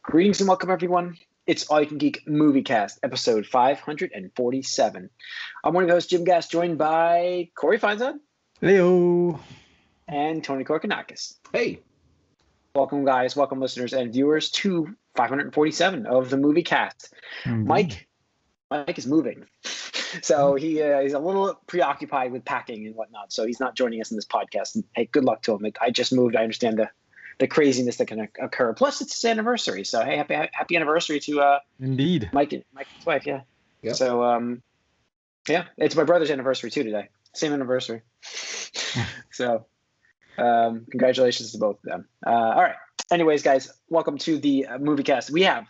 Greetings and welcome, everyone. It's All You Can Geek Moviecast, episode 547. I'm one of your hosts, Jim Gass, joined by Corey Feinstein. Heyo. And Tony Korkanakis. Hey. Welcome, guys. Welcome, listeners and viewers, to 547 of the Moviecast. Mm-hmm. Mike is moving. So he's a little preoccupied with packing and whatnot, so he's not joining us in this podcast. And hey, good luck to him. I just moved. I understand the craziness that can occur. Plus, it's his anniversary, so hey, happy anniversary to indeed Mike and his wife. Yeah. Yep. So yeah, it's my brother's anniversary too today. Same anniversary. So congratulations to both of them. All right. Anyways, guys, welcome to the Moviecast. We have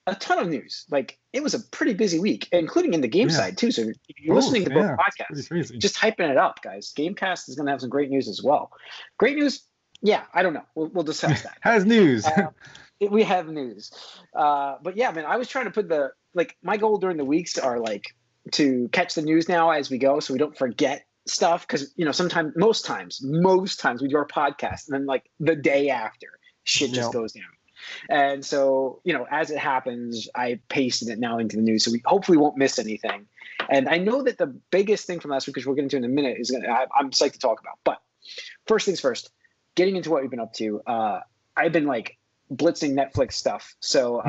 a ton of news. Like, it was a pretty busy week, including in the game side too. So if you're listening to both podcasts, just hyping it up, guys. Gamecast is going to have some great news as well. Great news. Yeah, I don't know. We'll discuss that. Has news. We have news. But yeah, man, I was trying to put my goal during the weeks are to catch the news now as we go, so we don't forget stuff. Because most times we do our podcast, and then the day after, shit just goes down. And so as it happens, I pasted it now into the news, so we hopefully won't miss anything. And I know that the biggest thing from last week, which we'll get into in a minute, I'm psyched to talk about. But first things first. Getting into what we've been up to, I've been blitzing Netflix stuff. So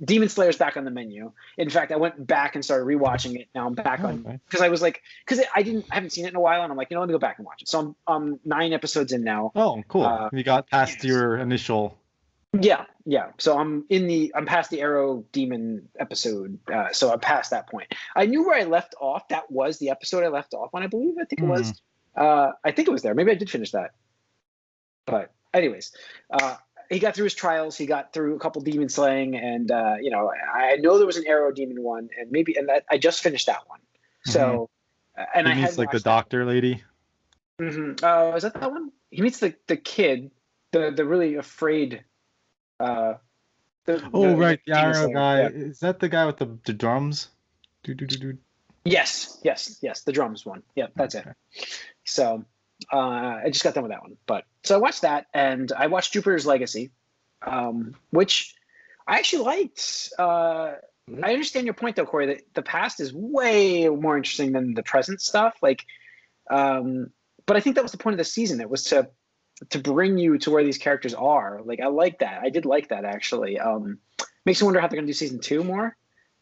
Demon Slayer's back on the menu. In fact, I went back and started rewatching it. Now I'm back on because I was because I haven't seen it in a while, and I'm let me go back and watch it. So I'm 9 episodes in now. Oh, cool! You got past your initial. Yeah. So I'm past the Arrow Demon episode. So I'm past that point. I knew where I left off. That was the episode I left off on, I believe. I think it was. I think it was there. Maybe I did finish that. But anyways, he got through his trials. He got through a couple demon slaying, and I know there was an Arrow Demon one, and that I just finished that one. So, and he I meets had the doctor lady. Mm-hmm. Is that one? He meets the kid, the really afraid. Right, the Arrow guy. Yeah. Is that the guy with the drums? Yes, the drums one. Yeah, that's it. So. I just got done with that one, so I watched that, and I watched Jupiter's Legacy, which I actually liked. I understand your point though, Corey, that the past is way more interesting than the present stuff. But I think that was the point of the season. It was to bring you to where these characters are. I like that. I did like that actually. Makes me wonder how they're gonna do season 2 more.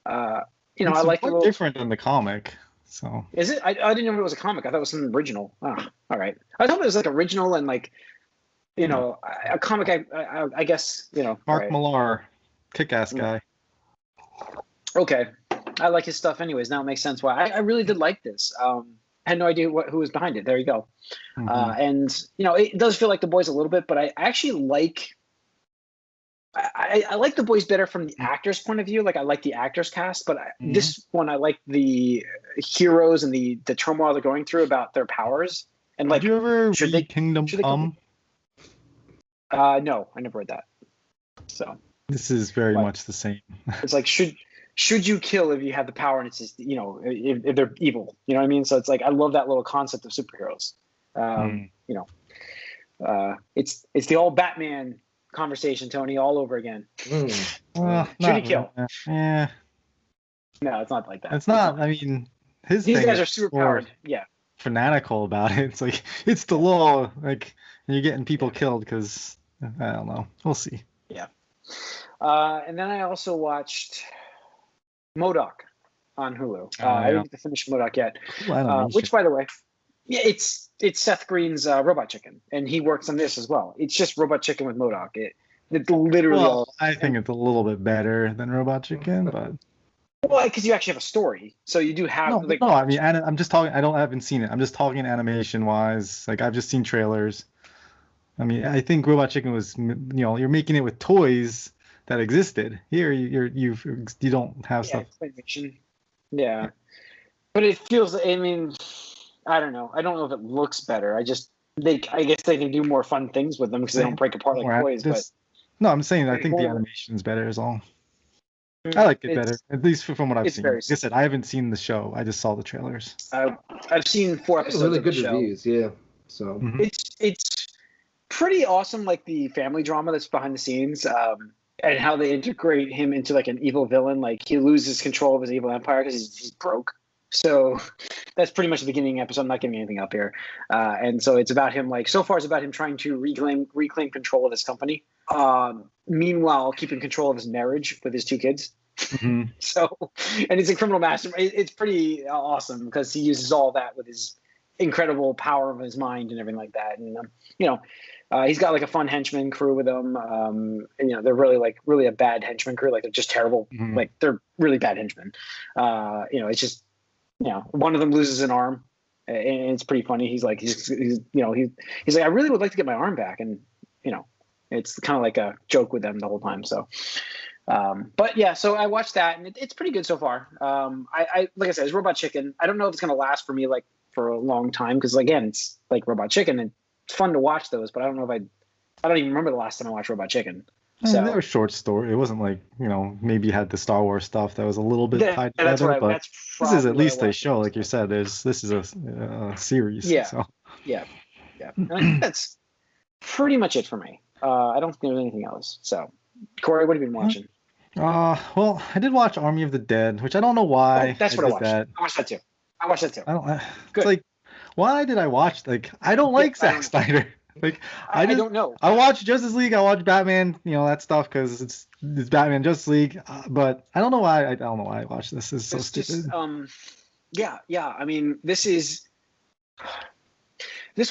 I like it different than the comic. So is it? I didn't know it was a comic. I thought it was something original. Oh, all right. I thought it was original and a comic. I guess Mark right. Millar, kick-ass guy. Okay, I like his stuff. Anyways, now it makes sense why I really did like this. Had no idea who was behind it. There you go. And it does feel like The Boys a little bit, but I actually like. I like The Boys better from the actor's point of view. I like the actors cast, but this one I like the heroes and the turmoil they're going through about their powers. And did you ever read Kingdom Come? No, I never read that. So this is very much the same. It's should you kill if you have the power, and it's just if they're evil, you know what I mean? So it's I love that little concept of superheroes. It's the old Batman conversation, Tony, all over again. Well, should he kill? Yeah. No, it's not like that. It's not. I mean, these guys are super powered. Yeah. Fanatical about it. It's it's the law. You're getting people killed because I don't know. We'll see. Yeah. And then I also watched MODOK on Hulu. I didn't get to finish MODOK yet. Which, by the way, yeah, it's Seth Green's Robot Chicken, and he works on this as well. It's just Robot Chicken with MODOK. It's literally. Well, I think it's a little bit better than Robot Chicken, but. Well, because you actually have a story, so you do have. No, I mean, I'm just talking. I haven't seen it. I'm just talking animation-wise. I've just seen trailers. I mean, I think Robot Chicken was, you're making it with toys that existed. Here, you don't have stuff. Animation. Yeah, but it feels. I mean. I don't know. I don't know if it looks better. I guess they can do more fun things with them because they don't break apart like toys. But no, I'm saying I think the animation's better is all. I like it better, at least from what I've seen. Like I said, I haven't seen the show. I just saw the trailers. I've seen 4 episodes. Really of good the show. reviews, yeah. So it's pretty awesome, the family drama that's behind the scenes. and how they integrate him into like an evil villain. Like he loses control of his evil empire because he's broke. So that's pretty much the beginning episode. I'm not giving anything up here. And so it's about him, like, so far it's about him trying to reclaim control of his company. Meanwhile, keeping control of his marriage with his two kids. Mm-hmm. So, and he's a criminal mastermind. It's pretty awesome because he uses all that with his incredible power of his mind and everything like that. And, he's got like a fun henchman crew with him. And, they're really a bad henchman crew. Like they're just terrible. Mm-hmm. Like they're really bad henchmen. It's just, one of them loses an arm, and it's pretty funny. He's like, he's like, I really would like to get my arm back, and it's kind of like a joke with them the whole time. So, but yeah, so I watched that, and it's pretty good so far. I like I said, it's Robot Chicken. I don't know if it's gonna last for me like for a long time because again, it's like Robot Chicken, and it's fun to watch those. But I don't know if I don't even remember the last time I watched Robot Chicken. So they were short story. It wasn't like, maybe you had the Star Wars stuff that was a little bit tied together. But this is at least a show, like you said. This is a series. Yeah. So. Yeah. And I think that's pretty much it for me. I don't think there's anything else. So, Corey, what have you been watching? Well, I did watch Army of the Dead, which I don't know why. Oh, that's what I watched. That. I watched that too. Good. It's like, why did I watch? Like, I don't like Zack Snyder. Like I don't know. I watched Justice League. I watched Batman. That stuff because it's Batman Justice League. But I don't know why. I don't know why I watched this. It's so stupid. Yeah. I mean, this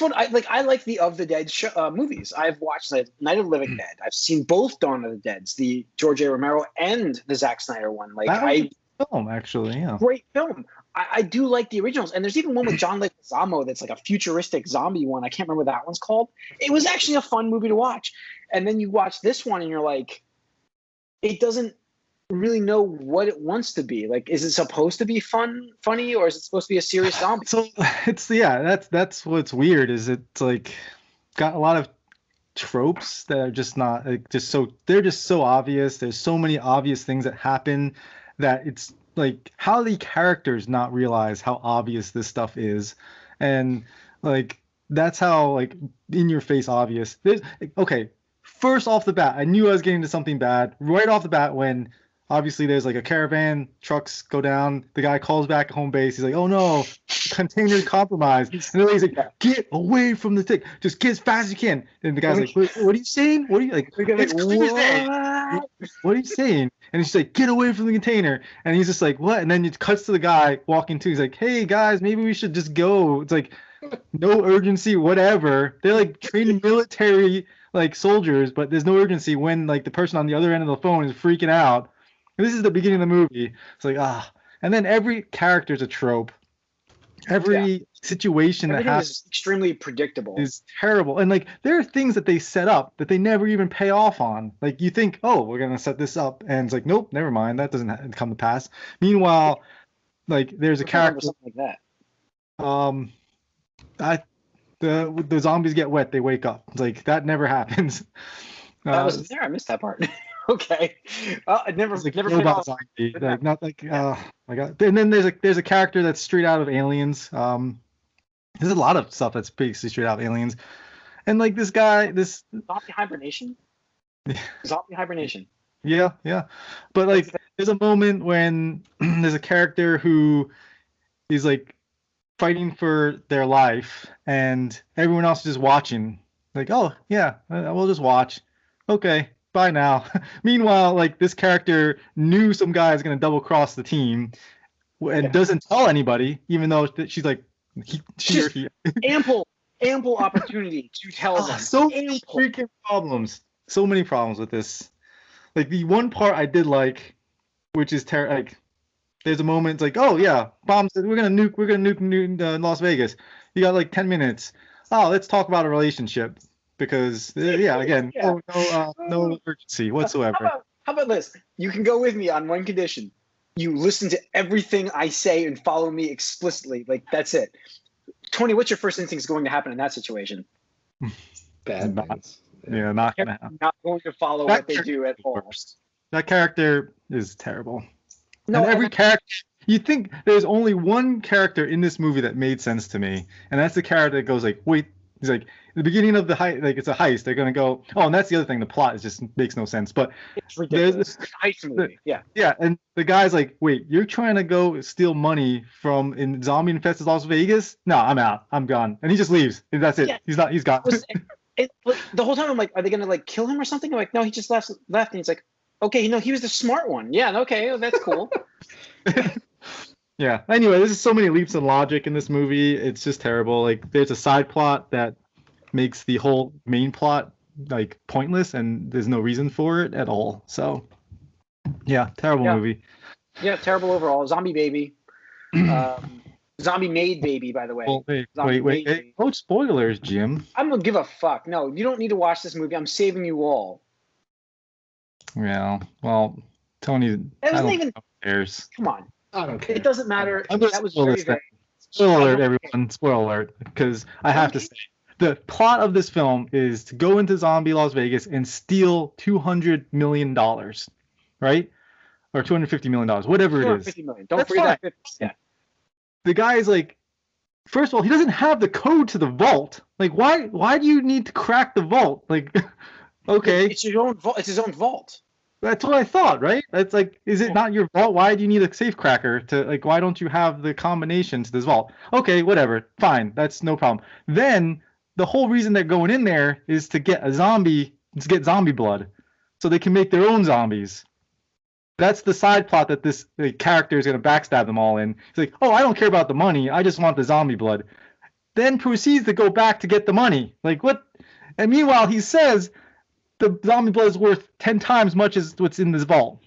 one. I like the Of the Dead movies. I've watched the Night of the Living Dead. I've seen both Dawn of the Deads, the George A. Romero and the Zack Snyder one. Like film actually, yeah. Great film. I do like the originals, and there's even one with John Leguizamo that's like a futuristic zombie one. I can't remember what that one's called. It was actually a fun movie to watch. And then you watch this one, and you're like, it doesn't really know what it wants to be. Like, is it supposed to be funny, or is it supposed to be a serious zombie? So that's what's weird. Is it's like got a lot of tropes that are just not like they're just so obvious. There's so many obvious things that happen that it's like, how the characters not realize how obvious this stuff is, and like that's how like in your face obvious. Okay, first off the bat, I knew I was getting into something bad right off the bat when obviously there's like a caravan, trucks go down, the guy calls back home base, he's like, oh no, container's compromised, and then he's like, get away from the thing, just get as fast as you can. And the guy's like, what are you saying? What are you like? What are you saying? And he's like, get away from the container. And he's just like, what? And then it cuts to the guy walking too. He's like, hey guys, maybe we should just go. It's like, no urgency, whatever. They're like trained military like soldiers, but there's no urgency when like the person on the other end of the phone is freaking out. And this is the beginning of the movie. It's like, and then every character's a trope. Every situation that happens is extremely predictable. Is terrible. And like there are things that they set up that they never even pay off on. Like you think, oh, we're gonna set this up, and it's like, nope, never mind, that doesn't come to pass. Meanwhile, like there's a character something like that. The zombies get wet, they wake up. It's like that never happens. That wasn't there. I missed that part. Okay. Never robot zombie. Like, not like my God. And then there's a character that's straight out of Aliens. There's a lot of stuff that's basically straight out of Aliens. And like this guy, zombie hibernation. Zombie hibernation. Yeah. But like there's a moment when there's a character who is like fighting for their life and everyone else is just watching. Like, oh yeah, we'll just watch. Okay. Bye now. Meanwhile, like this character knew some guy is gonna double cross the team, and doesn't tell anybody, even though she's like, he. ample opportunity to tell them. So many freaking problems. So many problems with this. Like the one part I did like, which is like, there's a moment it's like, oh yeah, bombs. We're gonna nuke Las Vegas. You got like 10 minutes. Oh, let's talk about a relationship. Because no urgency whatsoever. How about this? You can go with me on one condition: you listen to everything I say and follow me explicitly. Like that's it. Tony, what's your first instinct is going to happen in that situation? Bad things. Yeah, not gonna happen. Not going to follow what they do at all. That character is terrible. No, and every character. You think there's only one character in this movie that made sense to me, and that's the character that goes like, wait. He's like, the beginning of the heist, like it's a heist. They're gonna go. Oh, and that's the other thing. The plot is just makes no sense. But It's ridiculous. It's a heist movie. Yeah. Yeah, and the guy's like, wait, you're trying to go steal money from in zombie infested Las Vegas? No, I'm out. I'm gone. And he just leaves. And that's it. Yeah. He's gone. Like, the whole time I'm like, are they gonna like kill him or something? I'm like, no, he just left, and he's like, okay, he was the smart one. Yeah, okay, well, that's cool. Yeah. Anyway, there's so many leaps in logic in this movie. It's just terrible. Like, there's a side plot that makes the whole main plot like pointless, and there's no reason for it at all. So, yeah, terrible movie. Yeah, terrible overall. Zombie baby. Zombie made baby, by the way. Well, wait. Hey, no spoilers, Jim. I'm gonna give a fuck. No, you don't need to watch this movie. I'm saving you all. Yeah. Well, Tony. That wasn't even. Cares. Come on. I don't care. It doesn't matter. I'm That was very, very. Spoiler alert, everyone. Spoiler alert. Because I have to say, the plot of this film is to go into zombie Las Vegas and steal $200 million, right? Or $250 million, whatever it is. $250 million. Don't forget that. Yeah. The guy is like, first of all, he doesn't have the code to the vault. Like, why do you need to crack the vault? Like, okay. It's your own vault. It's his own vault. That's what I thought, right? It's like, is it not your vault? Why do you need a safe cracker to, like, why don't you have the combination to this vault? Okay, whatever. Fine. That's no problem. Then the whole reason they're going in there is to get zombie blood so they can make their own zombies. That's the side plot that this character is going to backstab them all in. He's like, oh, I don't care about the money. I just want the zombie blood. Then proceeds to go back to get the money. Like, what? And meanwhile, he says the zombie blood is worth 10 times much as what's in this vault.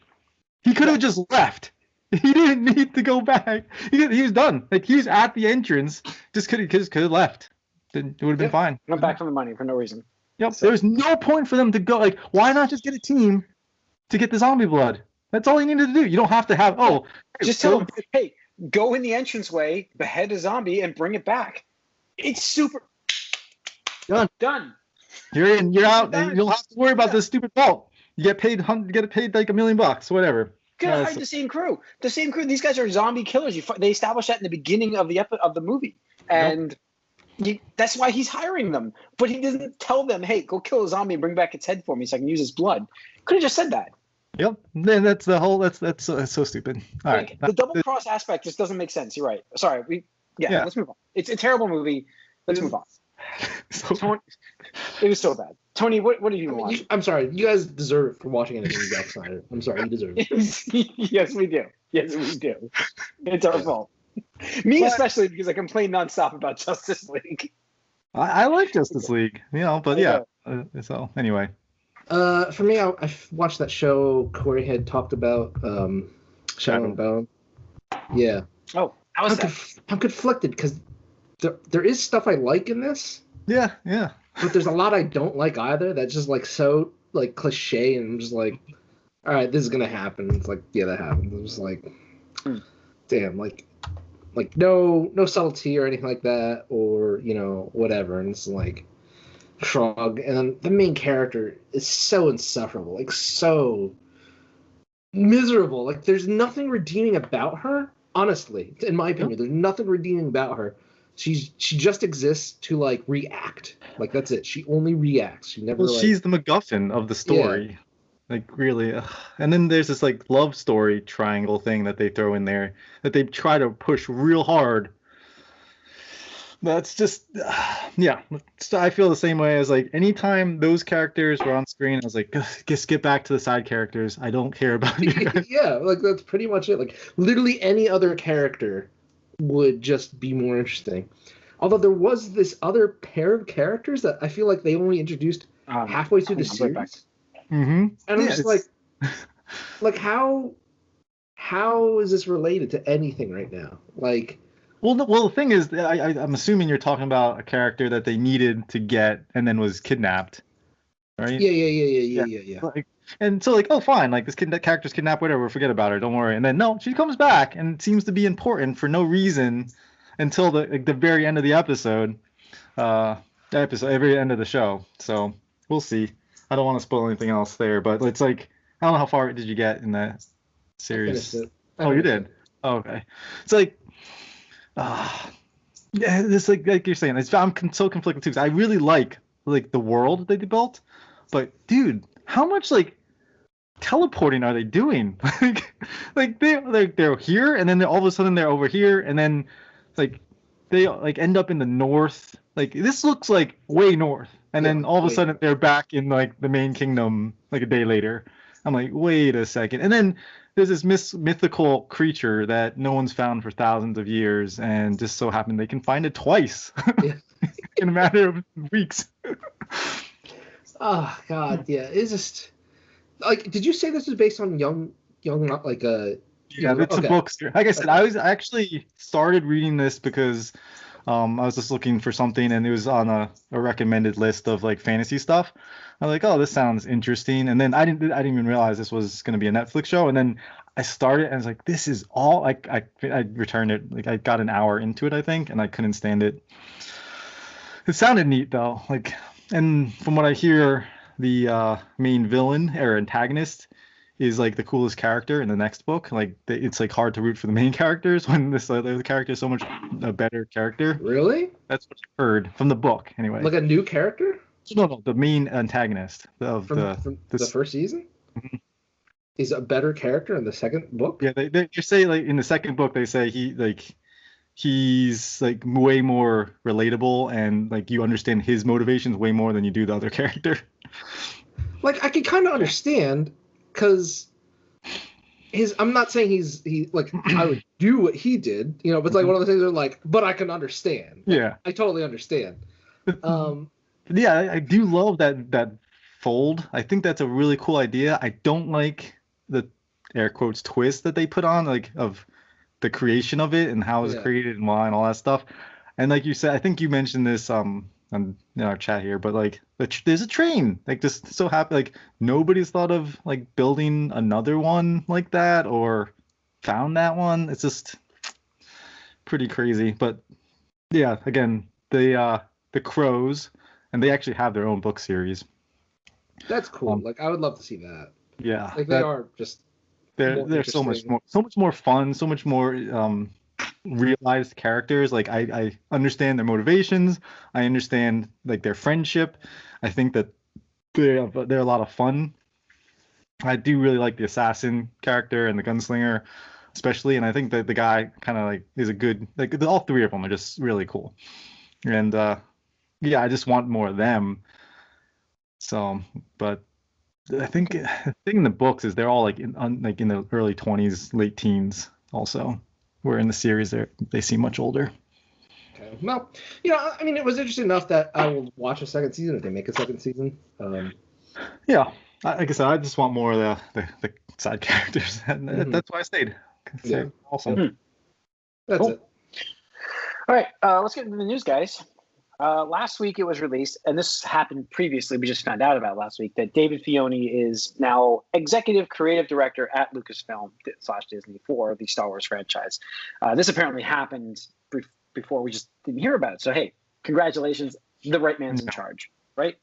He could have just left. He didn't need to go back. He was done. Like, he was at the entrance. Just could have left. Then it would have been fine. Went back for the money for no reason. Yep. So, there was no point for them to go. Like, why not just get a team to get the zombie blood? That's all you needed to do. You don't have to have, just tell them, hey, go in the entranceway, behead a zombie, and bring it back. It's super done. You're in, you're out, and you don't have to worry about this stupid vault. You get paid like $1 million, whatever. Gotta hire the same crew. The same crew. These guys are zombie killers. They established that in the beginning of the movie, and that's why he's hiring them. But he doesn't tell them, hey, go kill a zombie and bring back its head for me so I can use its blood. Could have just said that. Yep. Then that's the whole. That's so stupid. All right. The double cross aspect just doesn't make sense. You're right. Sorry. Let's move on. It's a terrible movie. Let's move on. Tony, it was so bad. Tony, what did you watch? I'm sorry. You guys deserve it for watching anything Zack Snyder. I'm sorry. You deserve it. Yes, we do. It's our fault. Me especially, because I complain nonstop about Justice League. I like Justice League, but yeah. So anyway. For me, I watched that show Corey had talked about, Shadow and Bone. Yeah. Oh, how was that? I'm conflicted because there is stuff I like in this. Yeah. But there's a lot I don't like either. That's just like so like cliche, and I'm just like, all right, this is gonna happen. It's like, yeah, that happened. I'm just like, damn, like no subtlety or anything like that, or whatever. And it's like. Shrug, and then the main character is so insufferable, like so miserable. Like there's nothing redeeming about her, honestly. In my opinion, there's nothing redeeming about her. She just exists to like react. Like that's it. She only reacts. She never. Well, she's the MacGuffin of the story. Yeah. Like really, and then there's this like love story triangle thing that they throw in there that they try to push real hard. That's just, yeah. I feel the same way as like anytime those characters were on screen, I was like, just get back to the side characters. I don't care about you guys. Yeah, like that's pretty much it. Like literally any other character would just be more interesting. Although there was this other pair of characters that I feel like they only introduced halfway through the series. Mm-hmm. And I'm just like how is this related to anything right now? Like. Well, the thing is, I'm assuming you're talking about a character that they needed to get and then was kidnapped, right? Yeah. And so, like, oh, fine, like, that character's kidnapped, whatever, forget about her, don't worry. And then, no, she comes back and seems to be important for no reason until the very end of the episode, very end of the show. So, we'll see. I don't want to spoil anything else there, but it's like, I don't know how far did you get in that series? I finished it. Oh, you did? Oh, okay. It's like, Yeah, it's like you're saying. So conflicted too. 'Cause I really like the world that they built, but dude, how much like teleporting are they doing? Like they're here, and then all of a sudden they're over here, and then like they like end up in the north. Like this looks like way north, and Yeah, then all of a way sudden north. they're back in like the main kingdom like a day later. I'm like, wait a second, and then there's this mythical creature that no one's found for thousands of years, and just so happened they can find it twice Yeah. in a matter of weeks. Oh God, yeah. It's just like, did you say this is based on young, like Yeah, it's a okay, book. Like I said, okay. I actually started reading this because I was just looking for something, and it was on a recommended list of like fantasy stuff. I'm like, oh, this sounds interesting, and then I didn't even realize this was going to be a Netflix show, and then I started and I was like, this is all like I returned it, like I got an hour into it, I think, and I couldn't stand it. It sounded neat though, like, and from what I hear, the main villain or antagonist is like the coolest character in the next book. Like it's like hard to root for the main characters when this other character is so much a better character. Really? That's what I heard from the book, anyway. Like a new character No, the main antagonist of from the this. first season Mhm. is a better character in the second book. Yeah, they say like in the second book they say he's like way more relatable, and like you understand his motivations way more than you do the other character. Like I can kind of understand because I'm not saying he like I would do what he did, but it's like one of the things that are like, but I can understand. Like, Yeah. I totally understand. Yeah, I do love that fold. I think that's a really cool idea. I don't like the air quotes twist that they put on, like of the creation of it and how it was Yeah. created and why and all that stuff. And like you said, I think you mentioned this in our chat here, but like there's a train. Like just so happy, like nobody's thought of like building another one like that or found that one. It's just pretty crazy. But yeah, again, the Crows, and they actually have their own book series. That's cool. Um, Like I would love to see that. Yeah, Like they are just more they're so much more fun, so much more realized characters. Like I understand their motivations. I understand like their friendship. I think that they're a lot of fun. I do really like the assassin character and the gunslinger, especially. And I think that the guy kind of like is a good like all three of them are just really cool. And yeah, I just want more of them. So, but I think the thing in the books is they're all like like in the early 20s, late teens also. Where in the series they seem much older. Okay. Well, I mean, it was interesting enough that I will watch a second season if they make a second season. Yeah, like I said, I just want more of the side characters, and that's why I stayed. Yeah. Awesome. That's Cool. it. All right, let's get into the news, guys. Last week it was released, and this happened previously. We just found out about last week that David Fioni is now executive creative director at Lucasfilm / Disney for the Star Wars franchise. This apparently happened before we just didn't hear about it. So hey, congratulations, the right man's in charge, right?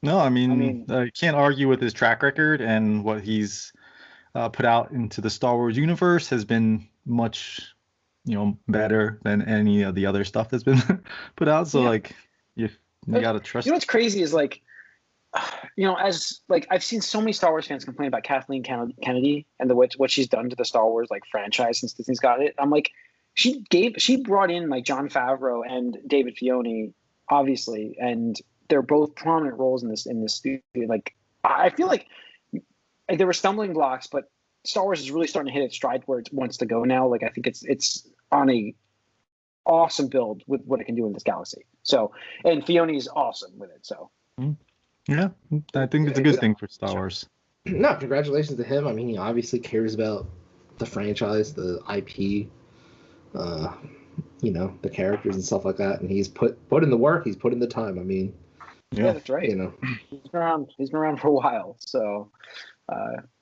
No, I mean, I can't argue with his track record, and what he's put out into the Star Wars universe has been much better than any of the other stuff that's been put out. So like you gotta trust. What's crazy is like, as like I've seen so many Star Wars fans complain about Kathleen Kennedy and what she's done to the Star Wars like franchise since Disney's got it. I'm like, she brought in like Jon Favreau and David Fioni, obviously, and they're both prominent roles in this studio. Like I feel like there were stumbling blocks, but Star Wars is really starting to hit its stride where it wants to go now. Like I think it's on a awesome build with what it can do in this galaxy. So, and Fioni's awesome with it. So, yeah, I think it's a good thing for Star Wars. No, congratulations to him. I mean, he obviously cares about the franchise, the IP, the characters and stuff like that. And he's put in the work. He's put in the time. I mean, yeah, that's right. He's been around for a while. So,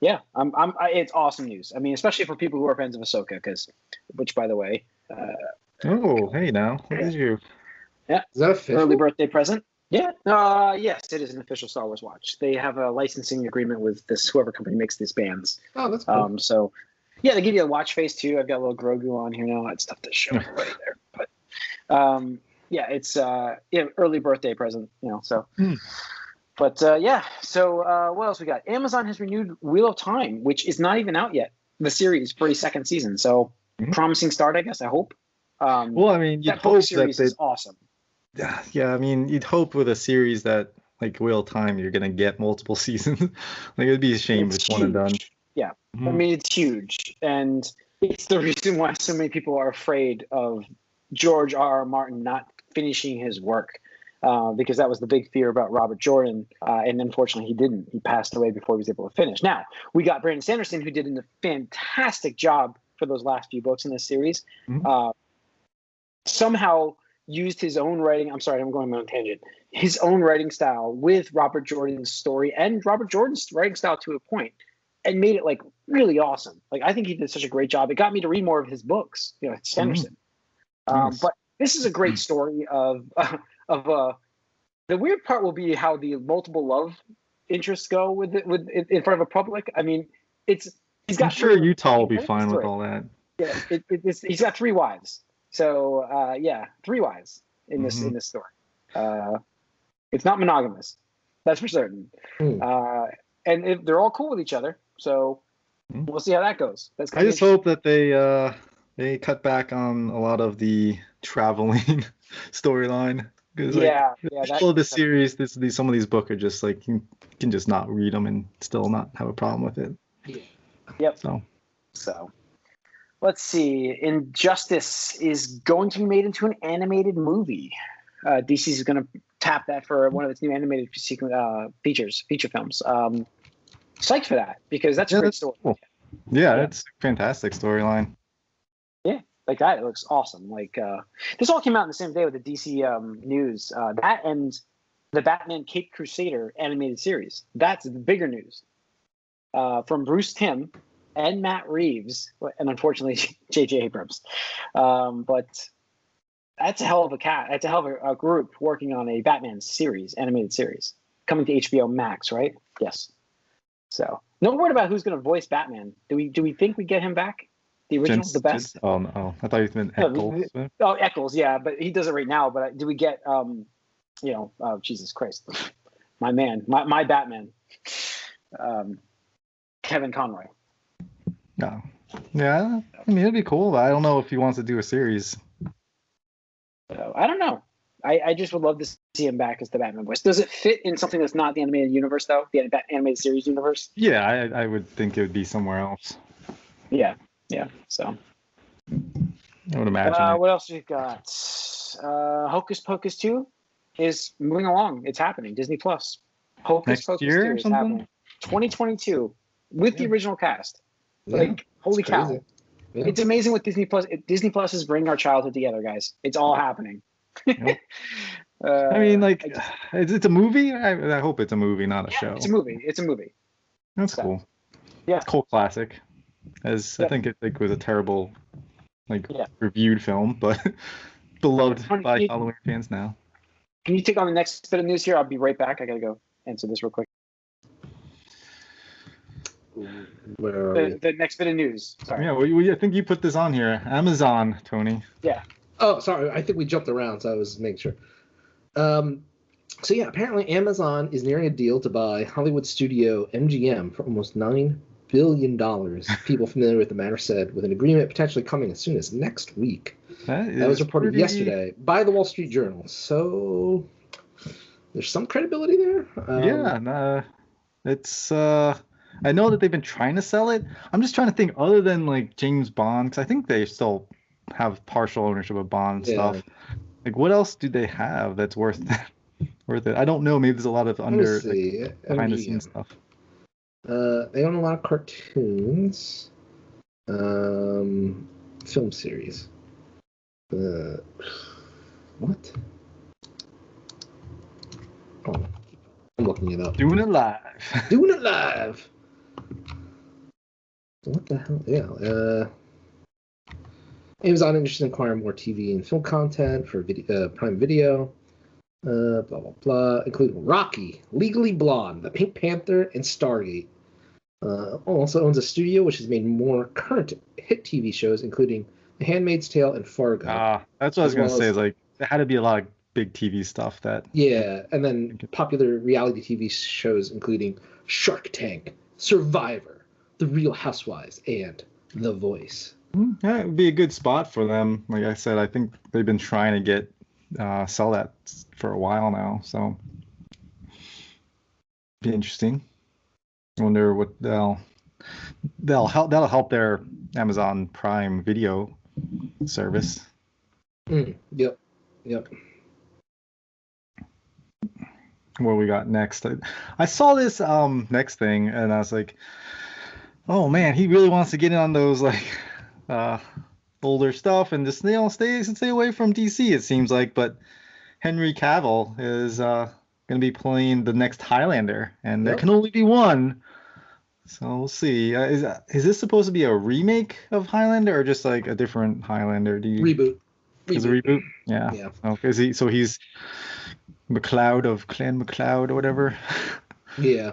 yeah, it's awesome news. I mean, especially for people who are fans of Ahsoka, which by the way, oh, hey now, what is you? Yeah, is that official? Early birthday present? Yeah. Yes, it is an official Star Wars watch. They have a licensing agreement with whoever company makes these bands. Oh, that's cool. So, yeah, they give you a watch face too. I've got a little Grogu on here now. It's tough to show right there, but Yeah, it's early birthday present, so. Hmm. But yeah, so what else we got? Amazon has renewed Wheel of Time, which is not even out yet, the series for a second season. So promising start, I guess. I hope. Well, I mean, you'd that book hope that series they. is awesome. Yeah, I mean, you'd hope with a series that like Wheel of Time, you're gonna get multiple seasons. Like it'd be a shame if it's one and done. Yeah, Mhm. I mean it's huge, and it's the reason why so many people are afraid of George R. R. Martin not finishing his work. Because that was the big fear about Robert Jordan, and unfortunately he didn't. He passed away before he was able to finish. Now, we got Brandon Sanderson, who did a fantastic job for those last few books in this series. Somehow used his own writing. I'm sorry, I'm going on my own tangent. His own writing style with Robert Jordan's story and Robert Jordan's writing style to a point, and made it like really awesome. Like I think he did such a great job. It got me to read more of his books. Sanderson. Nice. But this is a great story of the weird part will be how the multiple love interests go with in front of a public. I mean, he's got. I'm sure Utah will be fine with all that. Yeah, he's got 3 wives. So 3 wives in this story. It's not monogamous, that's for certain. And they're all cool with each other. So we'll see how that goes. I just hope that they cut back on a lot of the traveling storyline. All the series, some of these books are just like you can just not read them and still not have a problem with it. Yeah. Yep. So let's see. Injustice is going to be made into an animated movie. DC is going to tap that for one of its new animated feature films. Psyched for that because that's a great story. Cool. Yeah, it's a fantastic storyline. Yeah, like that, it looks awesome. Like this all came out in the same day with the DC news. That and the Batman Caped Crusader animated series. That's the bigger news. From Bruce Timm and Matt Reeves, and unfortunately J.J. Abrams. But that's a hell of a That's a hell of a group working on a Batman series, animated series, coming to HBO Max, right? Yes. So no word about who's going to voice Batman. Do we think we get him back? The original, the best. Oh no, I thought you meant Eccles. Eccles, yeah, but he does it right now. But do we get Jesus Christ, my man, my Batman, Kevin Conroy? No, yeah, I mean it'd be cool, but I don't know if he wants to do a series. I don't know. I just would love to see him back as the Batman voice. Does it fit in something that's not the animated universe, though? The animated series universe? Yeah, I would think it would be somewhere else. Yeah. So I would imagine. What else we've got? Hocus Pocus 2 is moving along. It's happening. Disney Plus. Hocus Pocus 2 is happening. 2022 with the original cast. Like, holy cow. Yeah. It's amazing what Disney Plus is bringing our childhood together, guys. It's all happening. Yep. I mean, like, it's a movie. I hope it's a movie, not a show. It's a movie. That's cool. Yeah. It's a cult classic. I think it was a terrible, reviewed film, but beloved by Halloween fans now. Can you take on the next bit of news here? I'll be right back. I gotta go answer this real quick. Where are the next bit of news. Sorry. Yeah, I think you put this on here. Amazon, Tony. Yeah. Oh, sorry. I think we jumped around, so I was making sure. So yeah, apparently Amazon is nearing a deal to buy Hollywood studio MGM for almost $9 billion. People familiar with the matter said, with an agreement potentially coming as soon as next week. That was reported yesterday by the Wall Street Journal. So there's some credibility there. It's. I know that they've been trying to sell it. I'm just trying to think, other than like James Bond, because I think they still have partial ownership of Bond stuff. Like, what else do they have that's worth it? I don't know. Maybe there's a lot of behind the scenes stuff. They own a lot of cartoons, film series. What? Oh, I'm looking it up. Doing it live. What the hell? Yeah. Amazon interested in acquiring more TV and film content for Prime Video. Blah, blah, blah. Including Rocky, Legally Blonde, The Pink Panther, and Stargate. Also owns a studio which has made more current hit TV shows, including The Handmaid's Tale, and Fargo. That's what I was as gonna well say. as Is like there had to be a lot of big TV stuff that. yeah, and then popular reality TV shows including Shark Tank, Survivor, The Real Housewives, and The Voice. Yeah, it would be a good spot for them. Like I said, I think they've been trying to get sell that for a while now, so be interesting. I wonder what that'll help their Amazon Prime Video service. Yep. What we got next? I saw this next thing, and I was like, oh man, he really wants to get in on those like older stuff and just stay away from DC. It seems like, but Henry Cavill is going to be playing the next Highlander, and there can only be one. So we'll see. Is this supposed to be a remake of Highlander or just like a different Highlander? Reboot. Is it a reboot? Yeah. Okay. So he's MacLeod of Clan MacLeod or whatever. Yeah.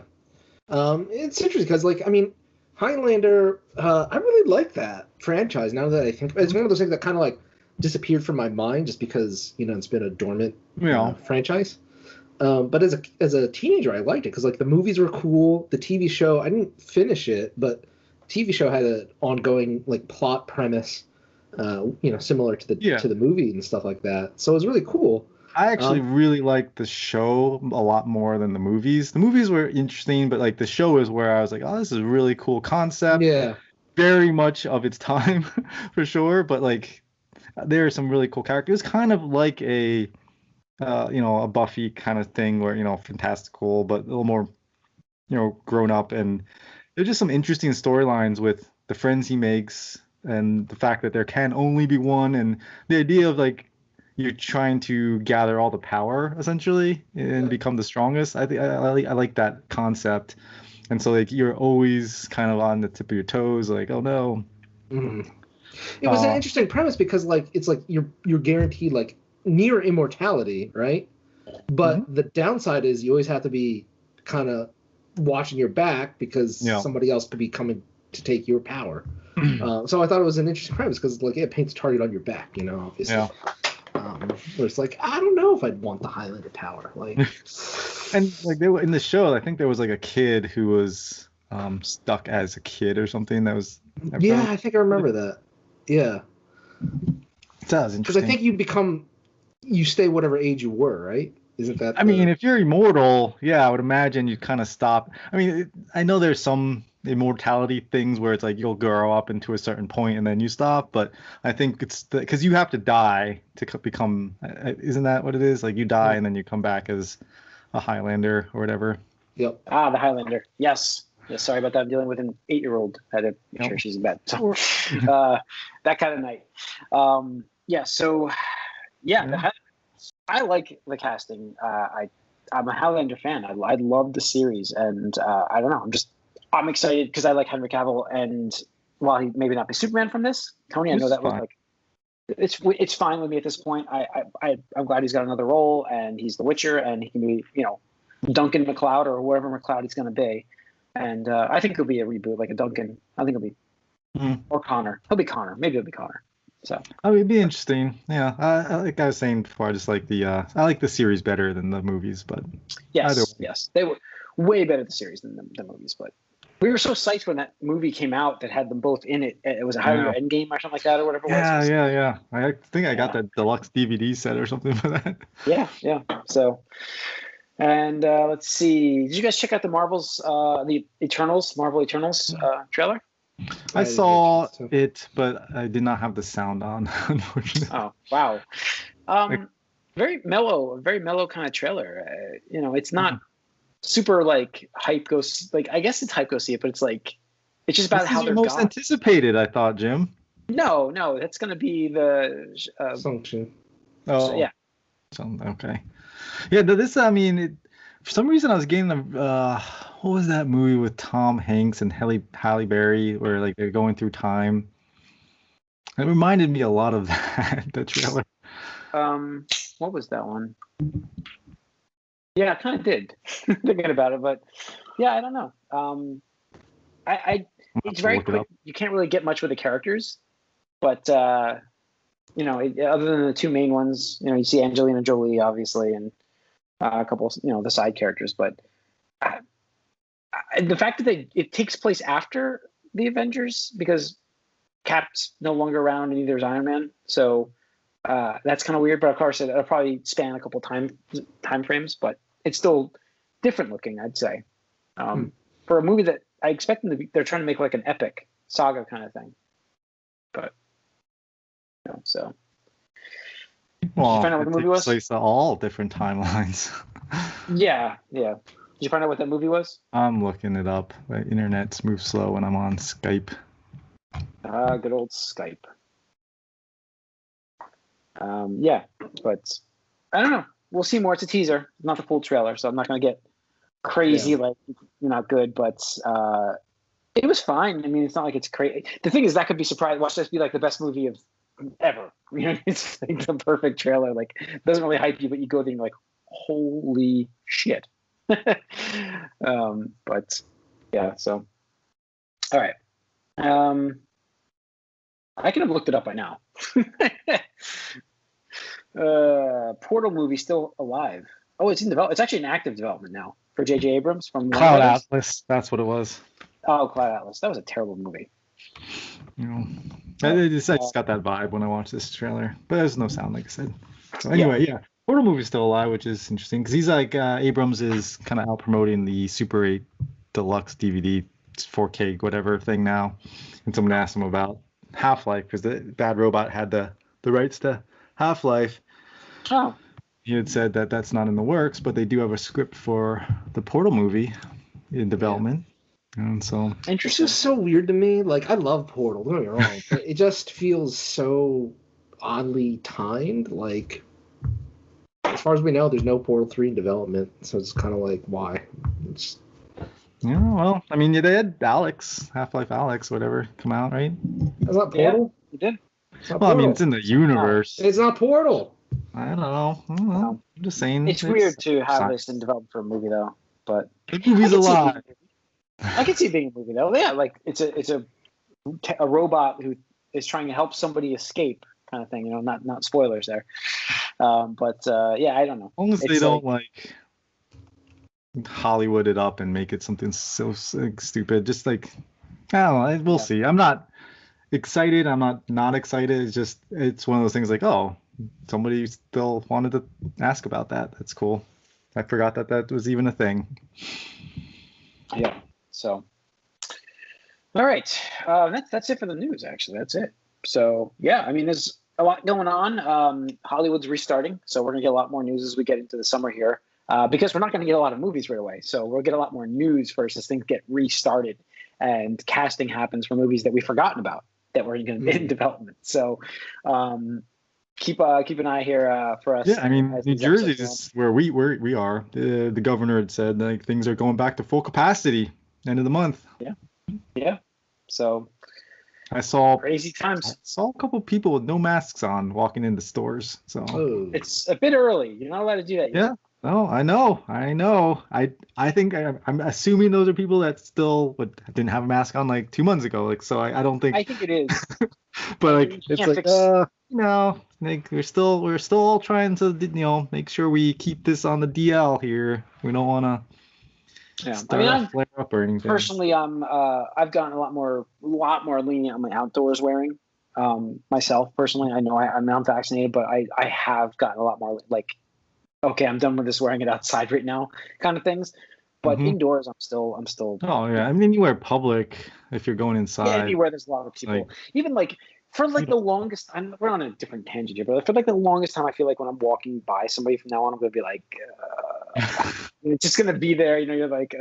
It's interesting because, like, I mean, Highlander, I really like that franchise. Now that I think, it's one of those things that kind of like disappeared from my mind just because it's been a dormant franchise. But as a teenager, I liked it because like the movies were cool. The TV show, I didn't finish it, but TV show had an ongoing like plot premise, similar to the movie and stuff like that. So it was really cool. I actually really liked the show a lot more than the movies. The movies were interesting, but like the show is where I was like, oh, this is a really cool concept. Yeah. Very much of its time for sure, but like there are some really cool characters. Kind of like a a Buffy kind of thing where, fantastical, but a little more, grown up. And there's just some interesting storylines with the friends he makes and the fact that there can only be one, and the idea of like you're trying to gather all the power essentially and become the strongest. I think I like that concept. And so like you're always kind of on the tip of your toes, like, oh no. Mm-hmm. It was an interesting premise because like it's like you're guaranteed like near immortality, right? But the downside is you always have to be kind of watching your back because somebody else could be coming to take your power. So I thought it was an interesting premise because like it paints a target on your back, obviously. Yeah. Where it's like, I don't know if I'd want the Highlander power. Like, and like they were in the show, I think there was like a kid who was stuck as a kid or something. That was. I think I remember that. Yeah. That was interesting. Because I think you stay whatever age you were, right? Isn't that? I mean, if you're immortal, I would imagine you kind of stop. I mean, I know there's some immortality things where it's like you'll grow up into a certain point and then you stop, but I think it's because you have to die to become. Isn't that what it is? Like you die and then you come back as a Highlander or whatever. Yep. The Highlander. Yes. Yeah, sorry about that. I'm dealing with an 8-year-old. I had to make sure she's in bed. So that kind of night. I like the casting. I'm a Highlander fan. I love the series, and I don't know. I'm excited because I like Henry Cavill, and while he maybe not be Superman from this, Tony, I know that was like it's fine with me at this point. I'm glad he's got another role, and he's the Witcher, and he can be Duncan MacLeod or whoever MacLeod he's going to be, and I think it'll be a reboot like a Duncan. I think it'll be or Connor. He'll be Connor. Maybe it'll be Connor. So it'd be interesting. Yeah, like I was saying before, I just like I like the series better than the movies, but yes, they were way better the series than the movies. But we were so psyched when that movie came out that had them both in it. It was a Highlander Endgame or something like that, or whatever. Yeah. I think I got that deluxe DVD set or something for that. Yeah. So, and let's see. Did you guys check out the Marvel Eternals trailer? I saw it, but I did not have the sound on, unfortunately. Oh, wow. Very mellow kind of trailer. It's not super like hype goes. Like I guess it's hype go see it, but it's like it's just about how they're most anticipated. I thought, Jim. No, that's gonna be the function. Oh, so, yeah. Okay. Yeah, this. I mean, for some reason, I was getting what was that movie with Tom Hanks and Halle Berry, where like they're going through time? It reminded me a lot of that. The trailer. What was that one? Yeah, I kind of did thinking about it, but yeah, I don't know. It's very quick. You can't really get much with the characters, But other than the two main ones, you see Angelina Jolie obviously, and a couple, the side characters. But the fact that it takes place after the Avengers, because Cap's no longer around and neither is Iron Man, so that's kind of weird. But of course, it'll probably span a couple time frames, but it's still different looking, I'd say, for a movie that I expect them to be. They're trying to make like an epic saga kind of thing, but so. Well, did you find out what the movie was? Place all different timelines. Yeah. Did you find out what that movie was? I'm looking it up. The internet's moves slow when I'm on Skype. Good old Skype. Yeah, but I don't know. We'll see more. It's a teaser, not the full trailer, so I'm not going to get crazy like not good, but it was fine. I mean, it's not like it's crazy. The thing is, that could be surprised. Watch this be like the best movie of ever. It's like the perfect trailer. Like, doesn't really hype you, but you go there and you're like, holy shit. But yeah, so all right. I could have looked it up by now. Portal movie still alive. Oh, it's in development. It's actually in active development now for J.J. Abrams from Cloud Atlas. That's what it was. Oh, Cloud Atlas. That was a terrible movie. I just got that vibe when I watched this trailer, but there's no sound, like I said. So anyway, yeah. Portal movie's still alive, which is interesting because he's like Abrams is kind of out promoting the Super 8 Deluxe DVD 4K whatever thing now, and someone asked him about Half-Life because the Bad Robot had the rights to Half-Life. Oh. He had said that that's not in the works, but they do have a script for the Portal movie in development. And so it's just so weird to me. Like, I love Portal, don't get me wrong, but it just feels so oddly timed. Like, as far as we know, there's no Portal 3 in development, so it's kind of like, why? Yeah, well, I mean, they had Half-Life Alyx, whatever, come out, right? That's not Portal? Yeah, you did. Well, I mean, it's in the universe. It's not Portal. I don't know. I'm just saying. It's weird to have this in development for a movie, though. But the movie's alive. I can see it being a movie, though. Yeah, like it's a robot who is trying to help somebody escape, kind of thing. Not spoilers there. But yeah, I don't know. As long as they don't like Hollywood it up and make it something so stupid. Just like, I don't know. We'll see. I'm not excited. I'm not excited. It's one of those things like, oh, somebody still wanted to ask about that. That's cool. I forgot that was even a thing. Yeah. So, all right. That's it for the news, actually. That's it. So, yeah, I mean, there's a lot going on. Hollywood's restarting, so we're going to get a lot more news as we get into the summer here, because we're not going to get a lot of movies right away. So we'll get a lot more news first as things get restarted and casting happens for movies that we've forgotten about that were in development. So keep an eye here for us. Yeah, I mean, New Jersey is where we are. The governor had said like things are going back to full capacity end of the month. Yeah. So I saw crazy times. I saw a couple people with no masks on walking into stores. So it's a bit early. You're not allowed to do that yet. Yeah. No, I know. I think I'm assuming those are people that still didn't have a mask on like 2 months ago. Like, so I don't think. I think it is. But like it's like no, like we're still all trying to make sure we keep this on the DL here. We don't want to. Yeah, I mean, I'm flare up or anything. Personally, I've gotten a lot more lenient on my outdoors wearing. Myself personally, I know I'm not vaccinated, but I have gotten a lot more like, okay, I'm done with this wearing it outside right now, kind of things. But indoors, I'm still. Oh yeah, I mean anywhere public if you're going inside. Yeah, anywhere there's a lot of people. Even like for like the longest, we're on a different tangent here, but for like the longest time, I feel like when I'm walking by somebody from now on, I'm gonna be like, it's just gonna be there. You're like,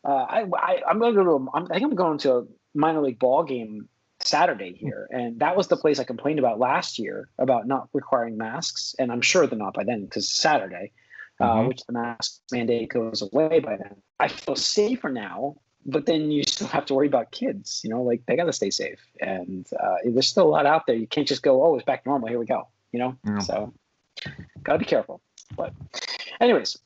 I'm gonna go to. I think I'm going to a minor league ball game Saturday here, and that was the place I complained about last year about not requiring masks, and I'm sure they're not by then because Saturday, which the mask mandate goes away by then. I feel safer now. But then you still have to worry about kids, like they got to stay safe. And there's still a lot out there. You can't just go, oh, it's back to normal. Here we go. So got to be careful. But anyways,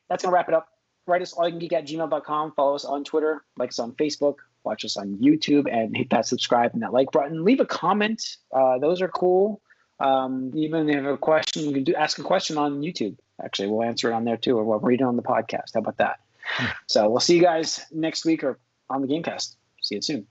that's going to wrap it up. Write us allyoucangeek@gmail.com. Follow us on Twitter. Like us on Facebook. watch us on YouTube, and hit that subscribe and that like button. Leave a comment. Those are cool. Even if you have a question, you can ask a question on YouTube. Actually, we'll answer it on there too, or we'll read it on the podcast. How about that? So we'll see you guys next week or on the Gamecast. See you soon.